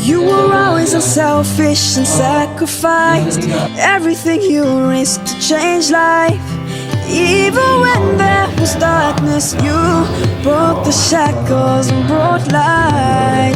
You were always unselfish and sacrificed everything you risked to change life. Even when there was darkness, you broke the shackles and brought light.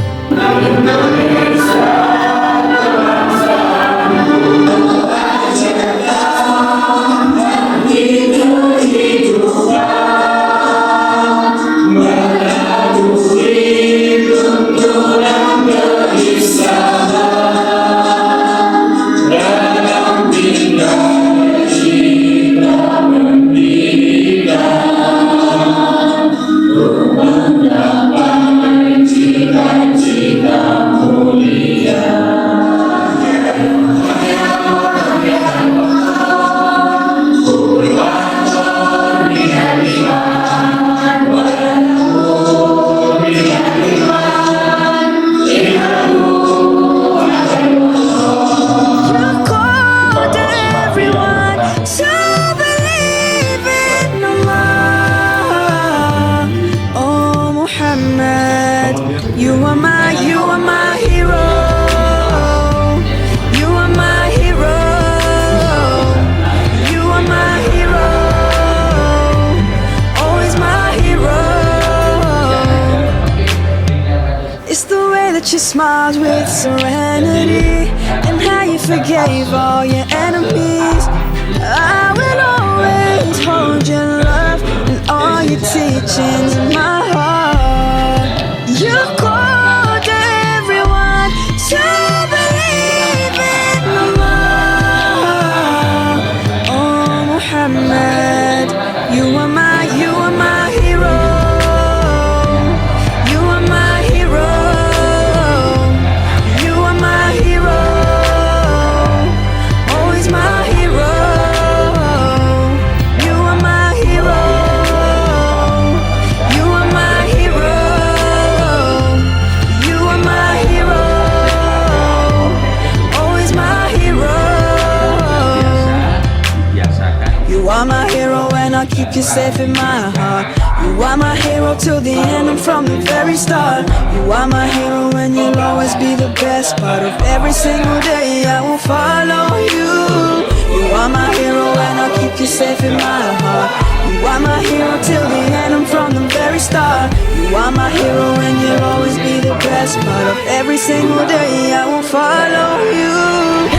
You smiled with serenity, and how you forgave all your enemies. I will always hold your love and all your teachings in my heart. You called everyone to believe in Allah. Oh Muhammad, you are my hero. I'll keep you safe in my heart. You are my hero till the end and from the very start. You are my hero and you'll always be the best part of every single day. I will follow you. You are my hero and I'll keep you safe in my heart. You are my hero till the end and from the very start. You are my hero and you'll always be the best part of every single day. I will follow you.